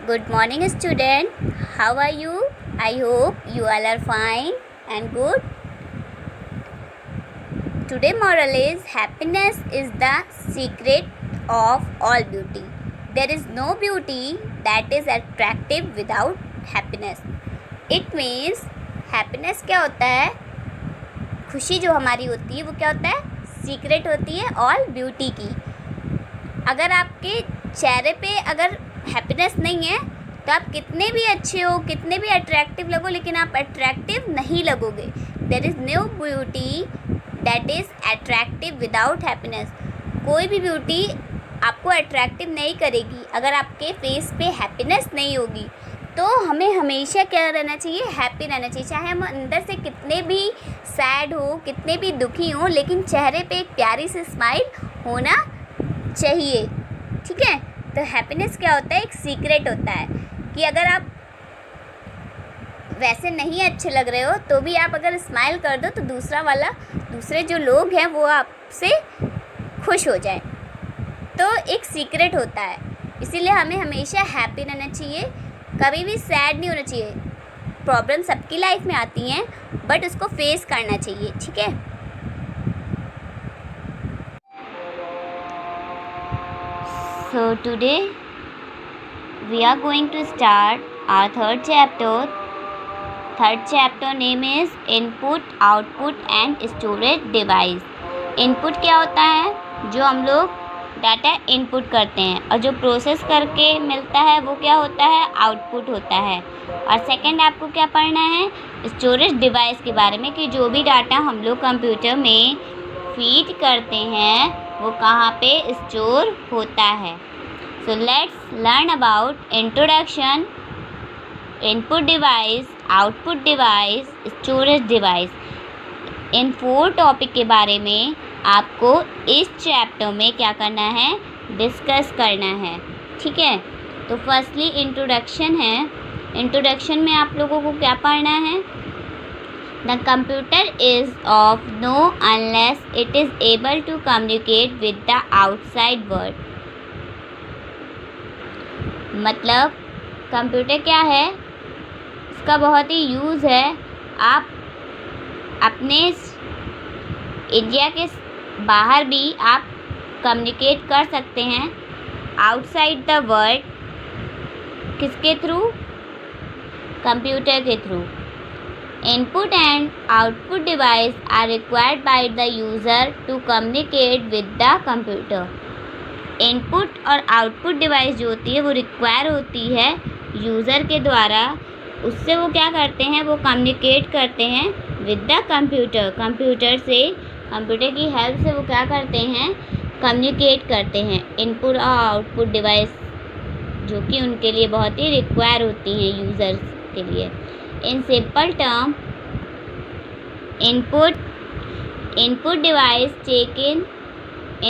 Good morning, student. How are you? I hope you all are fine and good. Today moral is happiness is the secret of all beauty. There is no beauty that is attractive without happiness. It means happiness क्या होता है? खुशी जो हमारी होती है वो क्या होता है? सीक्रेट होती है ऑल ब्यूटी की. अगर आपके चेहरे पे अगर हैप्पीनेस नहीं है तो आप कितने भी अच्छे हो, कितने भी अट्रैक्टिव लगो, लेकिन आप अट्रैक्टिव नहीं लगोगे. There is no beauty that is attractive without happiness. कोई भी ब्यूटी आपको अट्रैक्टिव नहीं करेगी अगर आपके फेस पे हैप्पीनेस नहीं होगी. तो हमें हमेशा क्या रहना चाहिए? हैप्पी रहना चाहिए. चाहे हम अंदर से कितने भी सैड हो, कितने भी दुखी हो, लेकिन चेहरे पे एक प्यारी सी स्माइल होना चाहिए. ठीक है. तो हैप्पीनेस क्या होता है? एक सीक्रेट होता है कि अगर आप वैसे नहीं अच्छे लग रहे हो तो भी आप अगर स्माइल कर दो तो दूसरे जो लोग हैं वो आपसे खुश हो जाए. तो एक सीक्रेट होता है. इसीलिए हमें हमेशा हैप्पी रहना चाहिए. कभी भी सैड नहीं होना चाहिए. प्रॉब्लम सबकी लाइफ में आती हैं बट उसको फेस करना चाहिए. ठीक है. So today we are going to start our third chapter. Third chapter name is Input, Output and Storage Device. Input क्या होता है? जो हम लोग डाटा इनपुट करते हैं, और जो प्रोसेस करके मिलता है वो क्या होता है? आउटपुट होता है. और सेकंड आपको क्या पढ़ना है? स्टोरेज डिवाइस के बारे में, कि जो भी डाटा हम लोग कंप्यूटर में फीड करते हैं वो कहाँ पे स्टोर होता है. So let's learn about introduction, input device, output device, storage device. In 4 topic के बारे में आपको इस चैप्टर में क्या करना है? डिस्कस करना है. ठीक है. तो फर्स्टली इंट्रोडक्शन है. इंट्रोडक्शन में आप लोगों को क्या पढ़ना है? The computer is of no unless it is able to communicate with the outside world. मतलब कंप्यूटर क्या है? इसका बहुत ही यूज़ है. आप अपने इंडिया के बाहर भी आप कम्युनिकेट कर सकते हैं आउटसाइड द वर्ल्ड. किसके थ्रू? कंप्यूटर के through. Input and output device are required by the user to communicate with the computer. Input और output device जो होती है वो रिक्वायर होती है यूज़र के द्वारा. उससे वो क्या करते हैं? वो कम्युनिकेट करते हैं विद द कंप्यूटर. कंप्यूटर से, कंप्यूटर की हेल्प से वो क्या करते हैं? कम्युनिकेट करते हैं. इनपुट और आउटपुट डिवाइस जो कि उनके लिए बहुत ही रिक्वायर होती हैं यूज़र्स के लिए. In simple term, input device take in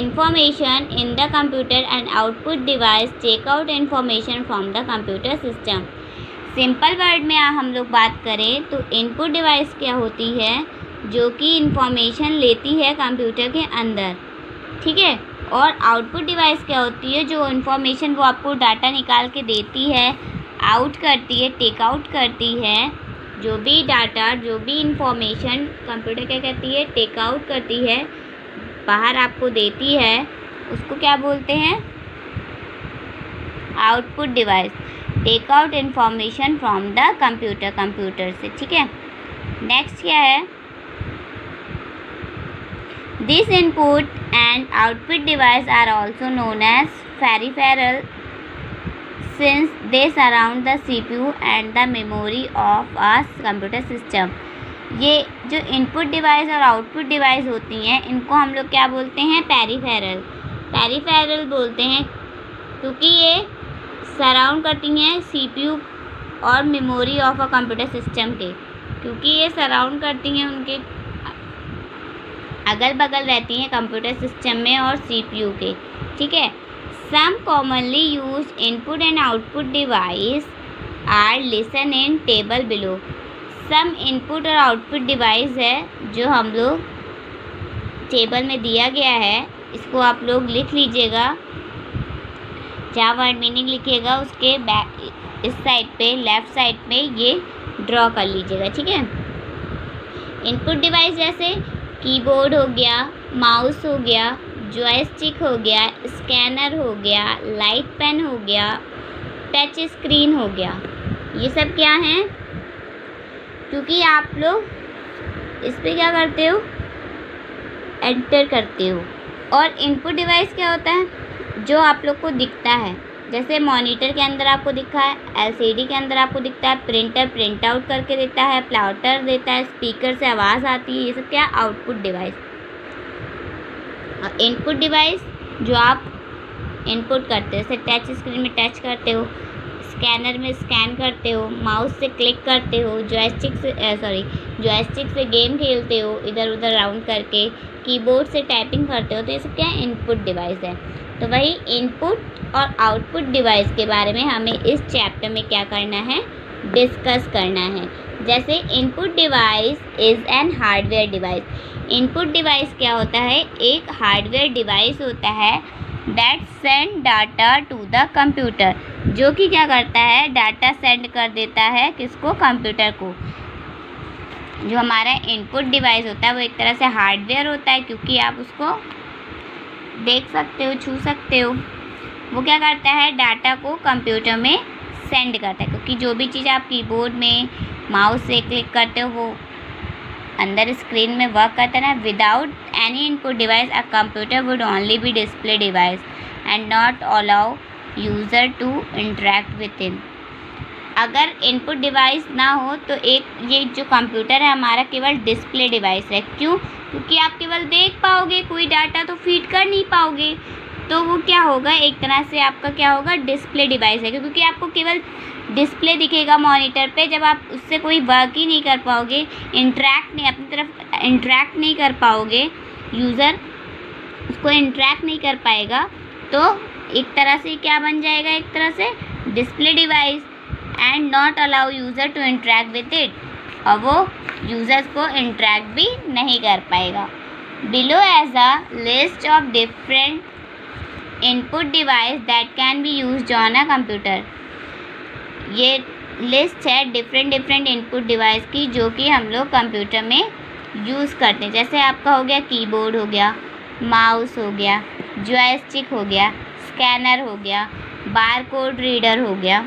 information in the computer and output device take out information from the computer system. Simple word में हम लोग बात करें तो इनपुट डिवाइस क्या होती है? जो कि इंफॉर्मेशन लेती है कंप्यूटर के अंदर. ठीक है. और आउटपुट डिवाइस क्या होती है? जो इंफॉर्मेशन वो आपको डाटा निकाल के देती है, आउट करती है, टेक आउट करती है. जो भी डाटा, जो भी इंफॉर्मेशन कंप्यूटर क्या करती है? टेक आउट करती है, बाहर आपको देती है, उसको क्या बोलते हैं? Output device. Take out information from the computer, computer से. ठीक है. नेक्स्ट क्या है? This input and output device are also known as peripheral since they surround the CPU and the memory of a computer system. ये जो input device और output device होती हैं इनको हम लोग क्या बोलते हैं? पेरिफेरल. पेरिफेरल बोलते हैं क्योंकि ये सराउंड करती हैं CPU और memory of a computer system के. क्योंकि ये सराउंड करती हैं, उनके अगल बगल रहती हैं कंप्यूटर सिस्टम में और CPU के. ठीक है. Some commonly used input and output device are listed in table below. Some input और output device है जो हम लोग टेबल में दिया गया है, इसको आप लोग लिख लीजिएगा. जहाँ वर्ड मीनिंग लिखिएगा उसके बैक इस साइड पे लेफ़्ट साइड पे ये ड्रॉ कर लीजिएगा, ठीक है। इनपुट डिवाइस जैसे कीबोर्ड हो गया, माउस हो गया, जॉयस्टिक हो गया, स्कैनर हो गया, लाइट पेन हो गया, टच स्क्रीन हो गया, ये सब क्या हैं? क्योंकि आप लोग इस पे क्या करते हो, एंटर करते हो। और इनपुट डिवाइस क्या होता है? जो आप लोग को दिखता है, जैसे मॉनिटर के अंदर आपको दिखा है, एलसीडी के अंदर आपको दिखता है, प्रिंटर प्रिंट आउट करके देता है, प्लॉटर देता है, स्पीकर से आवाज़ आती है, ये सब क्या? Output device. और इनपुट डिवाइस जो आप इनपुट करते हो, जैसे टच स्क्रीन में टच करते हो, स्कैनर में स्कैन करते हो, माउस से क्लिक करते हो, जॉयस्टिक से गेम खेलते हो इधर उधर राउंड करके, कीबोर्ड से टाइपिंग करते हो, तो ये सब क्या है? इनपुट डिवाइस है। तो वही इनपुट और आउटपुट डिवाइस के बारे में हमें इस चैप्टर में क्या करना है? डिस्कस करना है। जैसे input device is an hardware device. Input device क्या होता है? एक हार्डवेयर डिवाइस होता है that send data to the computer, जो कि क्या करता है? डाटा सेंड कर देता है किसको? कंप्यूटर को। जो हमारा इनपुट डिवाइस होता है वो एक तरह से हार्डवेयर होता है, क्योंकि आप उसको देख सकते हो, छू सकते हो। वो क्या करता है? डाटा को कंप्यूटर में सेंड करता है, क्योंकि जो भी चीज़ आप कीबोर्ड में माउस से क्लिक करते हो वो अंदर स्क्रीन में वर्क करता है ना। Without any input device a computer would only be display device and not allow user to interact with him. अगर इनपुट डिवाइस ना हो तो एक ये जो कंप्यूटर है हमारा केवल डिस्प्ले डिवाइस है। क्यों? क्योंकि आप केवल देख पाओगे, कोई डाटा तो फीड कर नहीं पाओगे, तो वो क्या होगा? एक तरह से आपका क्या होगा? डिस्प्ले डिवाइस है, क्योंकि आपको केवल डिस्प्ले दिखेगा मॉनिटर पे, जब आप उससे कोई वर्क ही नहीं कर पाओगे, अपनी तरफ इंटरेक्ट नहीं कर पाओगे, यूज़र उसको इंटरेक्ट नहीं कर पाएगा, तो एक तरह से क्या बन जाएगा? एक तरह से display device and not allow user to interact with it, और वो यूज़र्स को इंटरेक्ट भी नहीं कर पाएगा। Below as a list of different input device that can be used on a computer. ये लिस्ट है डिफरेंट इनपुट डिवाइस की जो कि हम लोग कंप्यूटर में यूज़ करते हैं। जैसे आपका हो गया कीबोर्ड हो गया, माउस हो गया, जॉयस्टिक हो गया, स्कैनर हो गया, बारकोड रीडर हो गया,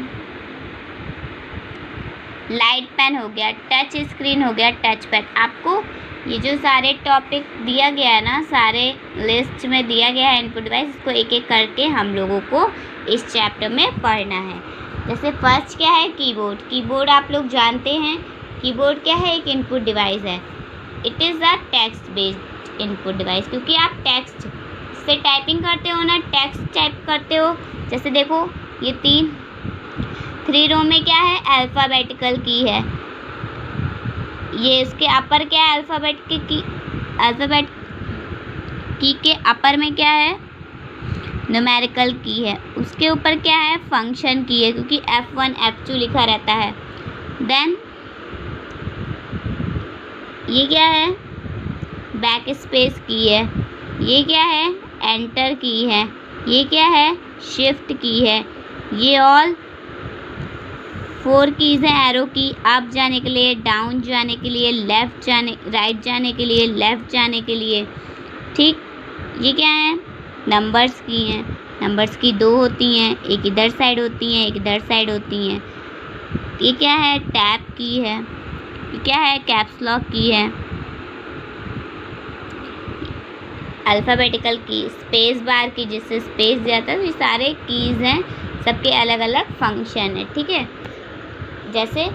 लाइट पेन हो गया, टच स्क्रीन हो गया, टच पैड। आपको ये जो सारे टॉपिक दिया गया है ना, सारे लिस्ट में दिया गया है इनपुट डिवाइस, इसको एक एक करके हम लोगों को इस चैप्टर में पढ़ना है। जैसे फर्स्ट क्या है? कीबोर्ड। कीबोर्ड आप लोग जानते हैं, कीबोर्ड क्या है? एक इनपुट डिवाइस है। It is a text based input device, क्योंकि आप टेक्स्ट से टाइपिंग करते हो ना, टेक्स्ट टाइप करते हो। जैसे देखो ये 3 रो में क्या है? अल्फ़ाबेटिकल की है। ये इसके अपर क्या है? अल्फ़ाबेट की के अपर में क्या है? न्यूमेरिकल की है। उसके ऊपर क्या है? फंक्शन की है, क्योंकि F1 F2 लिखा रहता है। देन ये क्या है? बैक स्पेस की है। ये क्या है? एंटर की है। ये क्या है? शिफ्ट की है। ये ऑल 4 कीज़ हैं एरो की, अप जाने के लिए, डाउन जाने के लिए, राइट जाने के लिए, लेफ़्ट जाने के लिए। ठीक, ये क्या है? नंबर्स की हैं। नंबर्स की 2 होती हैं, एक इधर साइड होती हैं, एक इधर साइड होती हैं। ये क्या है? टैब की है। ये क्या है? कैप्स लॉक की है। अल्फ़ाबेटिकल की, स्पेस बार की, जिससे स्पेस जाता है। तो ये सारे कीज़ हैं, सबके अलग अलग फंक्शन है। ठीक है, जैसे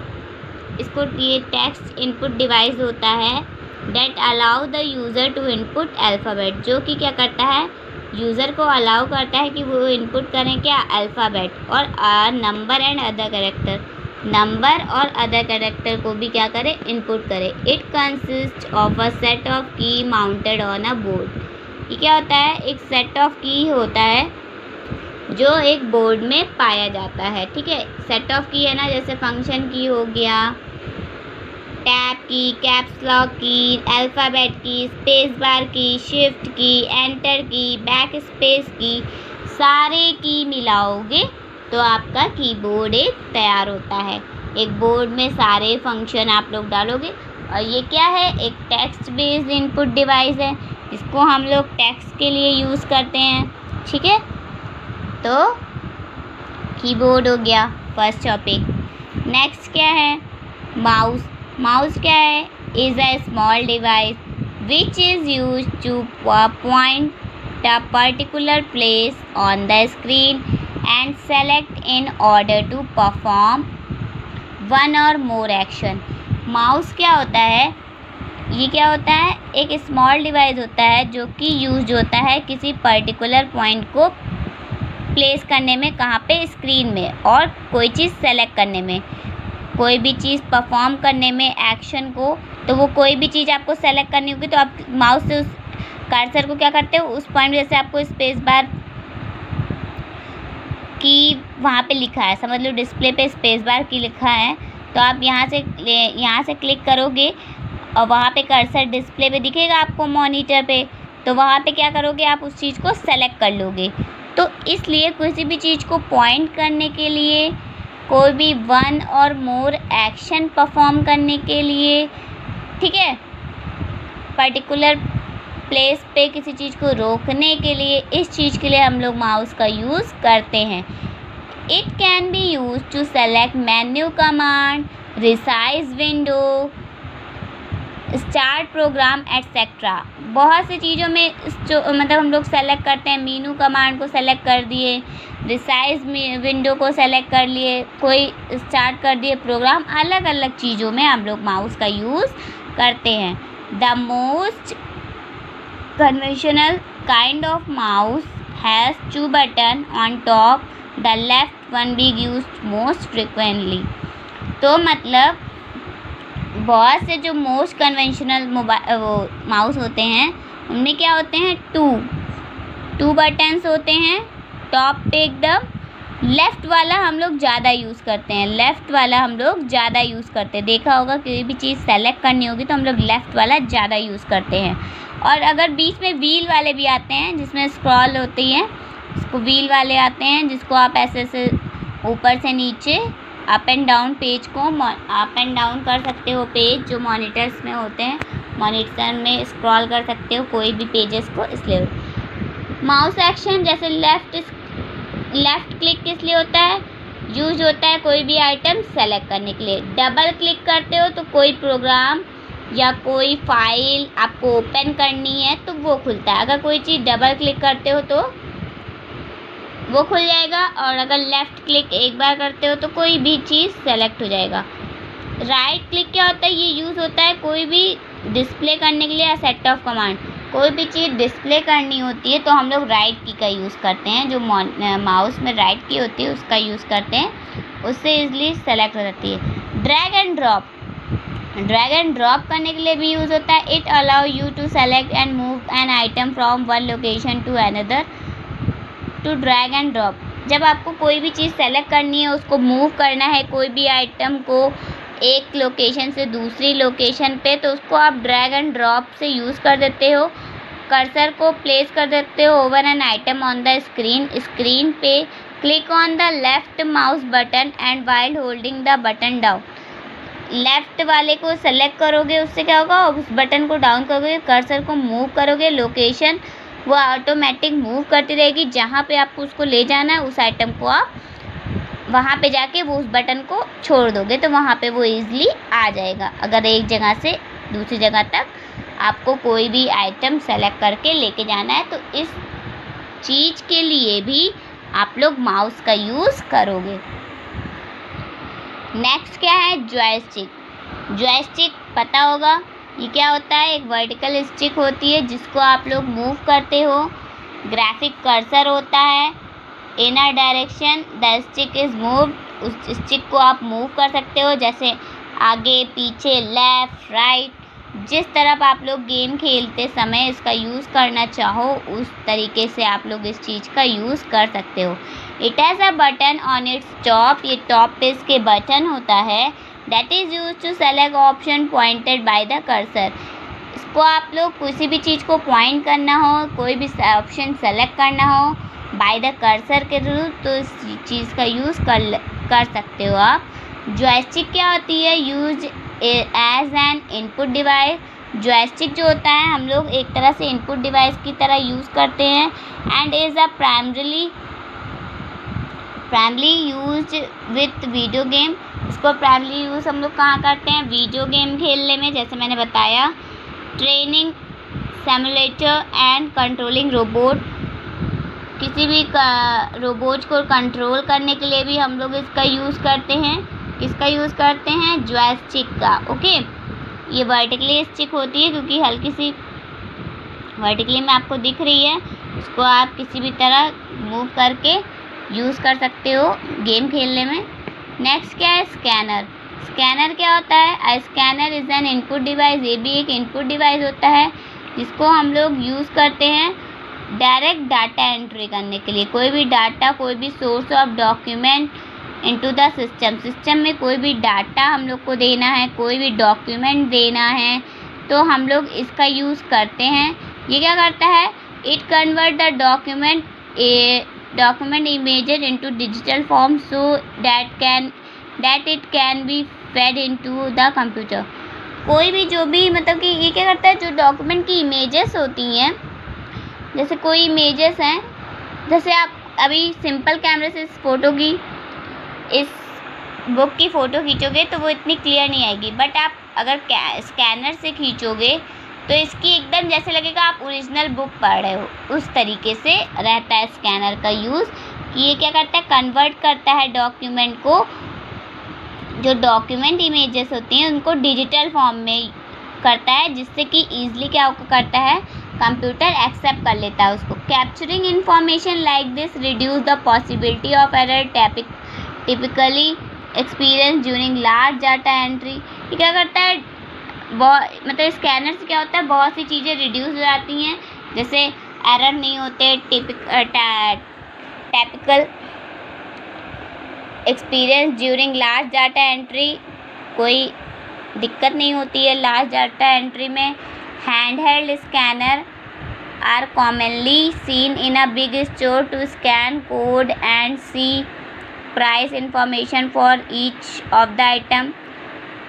इसको ये टेक्स्ट इनपुट डिवाइस होता है that allow the user to input alphabet, जो कि क्या करता है? यूज़र को अलाउ करता है कि वो इनपुट करें क्या? अल्फ़ाबेट और number and other character. Number और अदर कैरेक्टर को भी क्या करे? इनपुट करे। It consist of a set of की माउंटेड ऑन अ बोर्ड। ये क्या होता है? एक सेट ऑफ की होता है जो एक बोर्ड में पाया जाता है। ठीक है, सेट ऑफ की है ना, जैसे फंक्शन की हो गया, टैब की, कैप्स लॉक की, अल्फ़ाबेट की, स्पेस बार की, शिफ्ट की, एंटर की, बैक स्पेस की, सारे की मिलाओगे तो आपका कीबोर्ड एक तैयार होता है। एक बोर्ड में सारे फंक्शन आप लोग डालोगे। और ये क्या है, एक टेक्स्ट बेस्ड इनपुट डिवाइस है, इसको हम लोग टेक्स्ट के लिए यूज़ करते हैं। ठीक है, तो कीबोर्ड हो गया फर्स्ट टॉपिक। नेक्स्ट क्या है, माउस। माउस क्या है, is a small device which is use two point a particular place on the screen and select in order to perform one or more action। Mouse क्या होता है, ये क्या होता है, एक स्मॉल डिवाइस होता है जो कि यूज होता है किसी पर्टिकुलर पॉइंट को प्लेस करने में, कहाँ पे, स्क्रीन में, और कोई चीज़ सेलेक्ट करने में, कोई भी चीज़ परफॉर्म करने में, एक्शन को। तो वो कोई भी चीज़ आपको सेलेक्ट करनी होगी तो आप माउस से उस कर्सर को क्या करते हो, उस पॉइंट, जैसे आपको स्पेस बार की वहाँ पे लिखा है, समझ लो डिस्प्ले पे स्पेस बार की लिखा है, तो आप यहाँ से क्लिक करोगे और वहाँ पे कर्सर डिस्प्ले पे दिखेगा आपको मॉनिटर पे, तो वहाँ पे क्या करोगे, आप उस चीज़ को सेलेक्ट कर लोगे। तो इसलिए किसी भी चीज़ को पॉइंट करने के लिए, कोई भी वन और मोर एक्शन परफॉर्म करने के लिए, ठीक है, पर्टिकुलर प्लेस पे किसी चीज़ को रोकने के लिए, इस चीज़ के लिए हम लोग माउस का यूज़ करते हैं। It can be use to select menu command, resize window, start program etcetera. बहुत सी चीज़ों में जो मतलब हम लोग सेलेक्ट करते हैं, मेनू कमांड को सेलेक्ट कर दिए, रिसाइज विंडो को सेलेक्ट कर लिए, कोई स्टार्ट कर दिए प्रोग्राम, अलग अलग चीज़ों में हम लोग माउस का यूज़ करते हैं। The most conventional kind of mouse has two buttons on top, the left one being used most frequently। तो मतलब बहुत से जो मोस्ट कन्वेंशनल माउस होते हैं उनमें क्या होते हैं, टू बटन्स होते हैं टॉप पे एकदम। लेफ़्ट वाला हम लोग ज़्यादा यूज़ करते हैं, देखा होगा कोई भी चीज़ सेलेक्ट करनी होगी तो हम लोग लेफ़्ट वाला ज़्यादा यूज़ करते हैं। और अगर बीच में व्हील वाले भी आते हैं जिसमें स्क्रॉल होती है, इसको व्हील वाले आते हैं जिसको आप ऐसे ऊपर से नीचे अप एंड डाउन पेज को अप एंड डाउन कर सकते हो, पेज जो मॉनिटर्स में होते हैं, मॉनिटर में स्क्रॉल कर सकते हो कोई भी पेजेस को। इसलिए माउस एक्शन जैसे लेफ़्ट क्लिक किस लिए होता है, यूज होता है कोई भी आइटम सेलेक्ट करने के लिए। डबल क्लिक करते हो तो कोई प्रोग्राम या कोई फाइल आपको ओपन करनी है तो वो खुलता है। अगर कोई चीज़ डबल क्लिक करते हो तो वो खुल जाएगा, और अगर लेफ़्ट क्लिक एक बार करते हो तो कोई भी चीज़ सेलेक्ट हो जाएगा। राइट क्लिक क्या होता है, ये यूज़ होता है कोई भी डिस्प्ले करने के लिए या सेट ऑफ कमांड। कोई भी चीज़ डिस्प्ले करनी होती है तो हम लोग राइट की का यूज़ करते हैं, जो माउस में राइट की होती है उसका यूज़ करते हैं, उससे ईज़िली सेलेक्ट हो जाती है। ड्रैग एंड ड्रॉप करने के लिए भी यूज़ होता है। It allow you to select and move an item from one location to another. To drag and drop, जब आपको कोई भी चीज़ सेलेक्ट करनी है, उसको मूव करना है, कोई भी आइटम को एक लोकेशन से दूसरी लोकेशन पे, तो उसको आप ड्रैग एंड ड्रॉप से यूज़ कर देते हो। कर्सर को प्लेस कर देते हो over an item on the screen पे। Click on the left mouse button and while holding the button down. Left वाले को सेलेक्ट करोगे, उससे क्या होगा, उस बटन को डाउन करोगे, कर्सर को मूव करोगे, लोकेशन वो ऑटोमेटिक मूव करती रहेगी। जहाँ पे आपको उसको ले जाना है, उस आइटम को आप वहाँ पे जाके वो उस बटन को छोड़ दोगे तो वहाँ पे वो ईज़िली आ जाएगा। अगर एक जगह से दूसरी जगह तक आपको कोई भी आइटम सेलेक्ट करके लेके जाना है तो इस चीज़ के लिए भी आप लोग माउस का यूज़ करोगे। नेक्स्ट क्या है, जॉयस्टिक पता होगा ये क्या होता है, एक वर्टिकल स्टिक होती है जिसको आप लोग मूव करते हो। ग्राफिक कर्सर होता है, inner direction the stick is move, उस स्टिक को आप मूव कर सकते हो, जैसे आगे पीछे, लेफ़्ट राइट, जिस तरफ आप लोग गेम खेलते समय इसका यूज़ करना चाहो उस तरीके से आप लोग इस चीज़ का यूज़ कर सकते हो। It has a button on its top, ये टॉप पे इसके बटन होता है। That is use to select option pointed by the cursor. इसको आप लोग किसी भी चीज़ को पॉइंट करना हो, कोई भी ऑप्शन सेलेक्ट करना हो बाय द कर्सर के थ्रू, तो इस चीज़ का यूज़ कर सकते हो आप। जॉयस्टिक क्या होती है? Use as an input device. Joystick जो होता है हम लोग एक तरह से इनपुट डिवाइस की तरह यूज़ करते हैं। And is a primarily use with video game. इसको प्राइमरली यूज़ हम लोग कहाँ करते हैं? वीडियो गेम खेलने में, जैसे मैंने बताया। Training, simulator and controlling robot. किसी भी रोबोट को कंट्रोल करने के लिए भी हम लोग इसका यूज़ करते हैं। किसका यूज़ करते हैं? जॉयस्टिक का। ओके, ये वर्टिकली स्टिक होती है क्योंकि हल्की सी वर्टिकली में आपको दिख रही है। उसको आप किसी भी तरह मूव करके यूज़ कर सकते हो गेम खेलने में। नेक्स्ट क्या है? स्कैनर। स्कैनर क्या होता है? Scanner is an input device. ये भी एक इनपुट डिवाइस होता है जिसको हम लोग यूज़ करते हैं डायरेक्ट डाटा एंट्री करने के लिए। कोई भी डाटा, कोई भी source of document into the system में कोई भी डाटा हम लोग को देना है, कोई भी डॉक्यूमेंट देना है, तो हम लोग इसका यूज़ करते हैं। ये क्या करता है? It convert the document images into digital form so that it can be fed into the computer. कोई भी जो भी मतलब कि ये क्या करता है? जो डॉक्यूमेंट की इमेजेस होती हैं, जैसे कोई इमेजेस हैं, जैसे आप अभी सिंपल कैमरे से इस बुक की फ़ोटो खींचोगे तो वो इतनी क्लियर नहीं आएगी, बट आप अगर स्कैनर से खींचोगे तो इसकी एकदम जैसे लगेगा आप ओरिजिनल बुक पढ़ रहे हो। उस तरीके से रहता है स्कैनर का यूज़ कि ये क्या करता है? कन्वर्ट करता है डॉक्यूमेंट को, जो डॉक्यूमेंट इमेजेस होती हैं उनको डिजिटल फॉर्म में करता है, जिससे कि ईजिली क्या करता है? कंप्यूटर एक्सेप्ट कर लेता है उसको। Capturing information like this reduce the possibility of error typically experience during large data entry. ये क्या करता है? मतलब स्कैनर से क्या होता है? बहुत सी चीज़ें रिड्यूस हो जाती हैं, जैसे एरर नहीं होते, typical experience during large data entry, कोई दिक्कत नहीं होती है लार्ज डाटा एंट्री में। Handheld scanner are commonly seen in a big store to scan code and see price information for each of the item.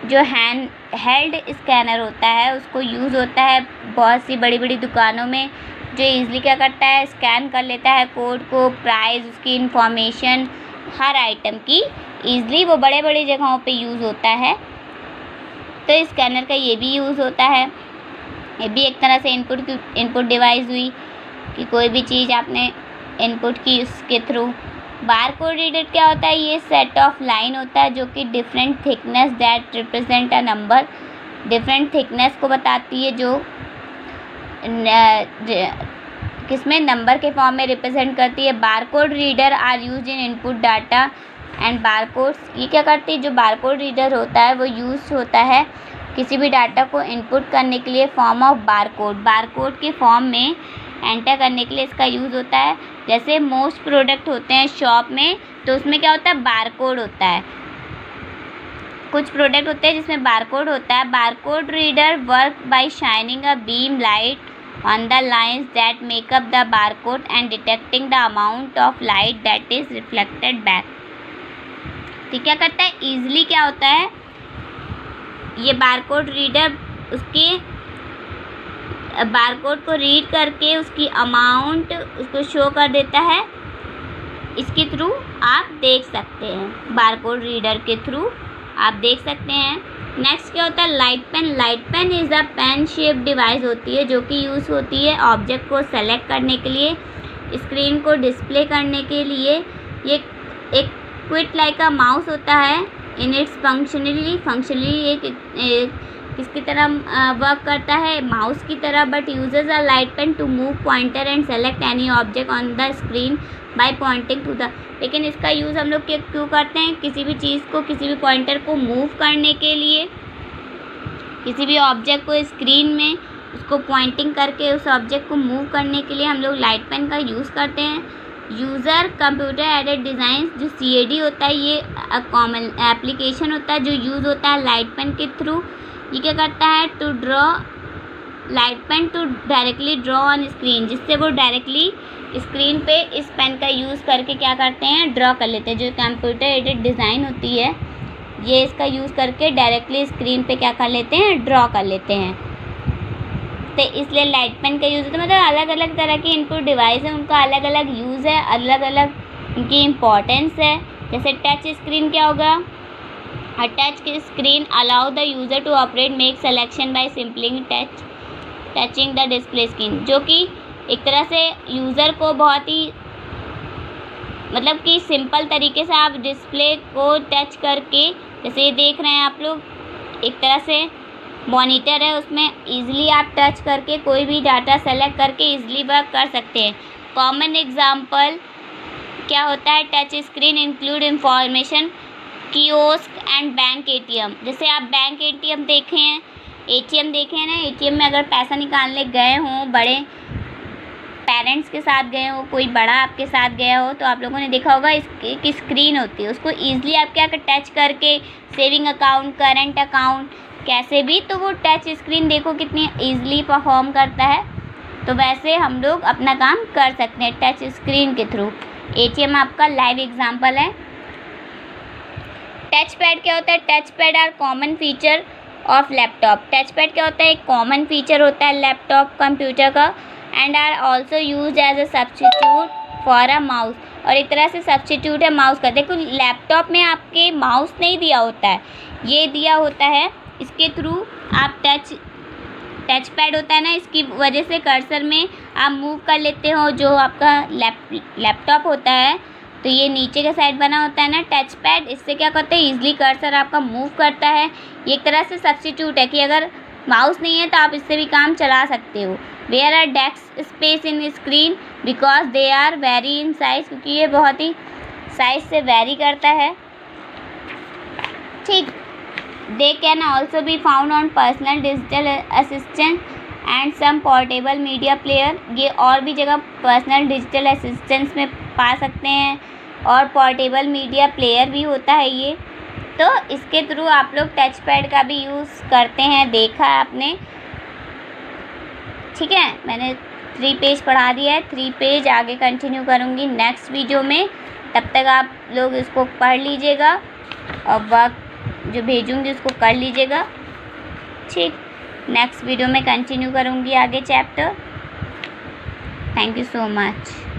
जो handheld scanner होता है उसको यूज़ होता है बहुत सी बड़ी बड़ी दुकानों में, जो ईज़िली क्या करता है? स्कैन कर लेता है कोड को, प्राइस, उसकी इंफॉर्मेशन हर आइटम की ईज़िली, वो बड़े बड़ी जगहों पे यूज़ होता है। तो स्कैनर का ये भी यूज़ होता है। ये भी एक तरह से इनपुट डिवाइस हुई कि कोई भी चीज़ आपने इनपुट की उसके थ्रू। बारकोड रीडर क्या होता है? ये सेट ऑफ लाइन होता है जो कि different thickness that represent a number. Different thickness को बताती है, जो किसमें? नंबर के फॉर्म में रिप्रेजेंट करती है। Barcode reader are use in input data and barcodes. ये क्या करती है? जो बारकोड रीडर होता है वो यूज़ होता है किसी भी डाटा को इनपुट करने के लिए फॉर्म ऑफ बारकोड के फॉर्म में एंटर करने के लिए इसका यूज़ होता है। जैसे मोस्ट प्रोडक्ट होते हैं शॉप में, तो उसमें क्या होता है? बारकोड होता है। कुछ प्रोडक्ट होते हैं जिसमें बारकोड होता है। Barcode reader work by shining a beam light on the lines that make up the barcode and detecting the amount of light that is reflected back। ठीक, क्या करता है? ईजिली क्या होता है? ये बारकोड रीडर उसके बारकोड को रीड करके उसकी अमाउंट उसको शो कर देता है। इसके थ्रू आप देख सकते हैं, बारकोड रीडर के थ्रू आप देख सकते हैं। नेक्स्ट क्या होता है? Light pen. Light pen is a pen shape device होती है जो कि यूज़ होती है ऑब्जेक्ट को सेलेक्ट करने के लिए, स्क्रीन को डिस्प्ले करने के लिए। ये एक क्विट लाइक अ माउस होता है। इन इट्स फंक्शनली ये किसकी तरह वर्क करता है? माउस की तरह, but uses a light pen to move pointer and select any object on the screen by pointing to the. लेकिन इसका यूज़ हम लोग क्यों करते हैं? किसी भी चीज़ को, किसी भी पॉइंटर को मूव करने के लिए, किसी भी ऑब्जेक्ट को स्क्रीन में उसको पॉइंटिंग करके उस ऑब्जेक्ट को मूव करने के लिए हम लोग लाइट पेन का यूज़ करते हैं। यूज़र कंप्यूटर एडेड डिज़ाइन, जो CAD होता है, ये कॉमन एप्लीकेशन होता है जो यूज़ होता है लाइट पेन के थ्रू। ये क्या करता है? To draw light pen to directly draw on screen, जिससे वो डायरेक्टली स्क्रीन पे इस पेन का यूज़ करके क्या करते हैं, ड्रॉ कर लेते हैं। जो कंप्यूटर एडेड डिज़ाइन होती है, ये इसका यूज़ करके डायरेक्टली स्क्रीन पे क्या कर लेते हैं, ड्रॉ कर लेते हैं। तो इसलिए लाइट पेन का यूज़ होता है। मतलब अलग अलग तरह की इनपुट डिवाइस है, उनका अलग अलग यूज़ है, अलग अलग उनकी इम्पोर्टेंस है। जैसे टच स्क्रीन क्या होगा, a touch screen allow the user to operate make selection by simply touching the display screen, जो कि एक तरह से यूज़र को बहुत ही मतलब कि सिंपल तरीके से आप डिस्प्ले को टच करके, जैसे ये देख रहे हैं आप लोग, एक तरह से मॉनिटर है, उसमें इजीली आप टच करके कोई भी डाटा सेलेक्ट करके इजीली वर्क कर सकते हैं। कॉमन एग्जांपल क्या होता है, touch screen include information kiosk and bank ATM. जैसे आप बैंक एटीएम देखे हैं, एटीएम देखे हैं ना, एटीएम में अगर पैसा निकालने गए हों, बड़े पेरेंट्स के साथ गए हो, कोई बड़ा आपके साथ गया हो, तो आप लोगों ने देखा होगा एक स्क्रीन होती है, उसको ईजिली आप क्या टच करके सेविंग अकाउंट, करंट अकाउंट, कैसे भी, तो वो टच स्क्रीन देखो कितनी ईजिली परफॉर्म करता है। तो वैसे हम लोग अपना काम कर सकते हैं टच स्क्रीन के थ्रू। एटीएम आपका लाइव एग्जांपल है। टच पैड क्या होता है, touch pad are common feature of laptop. Touch pad क्या होता है, एक कॉमन फीचर होता है लैपटॉप कंप्यूटर का, and are also use as a substitute for a mouse, और एक तरह से सब्सटीट्यूट है माउस का। देखो लैपटॉप में आपके माउस नहीं दिया होता है, ये दिया होता है, इसके थ्रू आप टच पैड होता है ना, इसकी वजह से कर्सर में आप मूव कर लेते हो। जो आपका लैपटॉप होता है, तो ये नीचे के साइड बना होता है ना टच पैड, इससे क्या करते हैं, ईजिली कर्सर आपका मूव करता है। ये एक तरह से सब्सटीट्यूट है कि अगर माउस नहीं है तो आप इससे भी काम चला सकते हो। Where are desk space in screen because they are vary in size, क्योंकि ये बहुत ही साइज से वेरी करता है। ठीक, they can also be found on personal digital assistant and some portable media player. ये और भी जगह पर्सनल डिजिटल असिस्टेंट्स में पा सकते हैं, और पोर्टेबल मीडिया प्लेयर भी होता है ये। तो इसके थ्रू आप लोग टच पैड का भी यूज़ करते हैं, देखा है आपने। ठीक है, मैंने 3 पेज पढ़ा दिया है, 3 पेज आगे कंटिन्यू करूँगी नेक्स्ट वीडियो में। तब तक आप लोग इसको पढ़ लीजिएगा और वर्क जो भेजूँगी उसको कर लीजिएगा। ठीक, नेक्स्ट वीडियो में कंटिन्यू करूँगी आगे chapter. Thank you so much.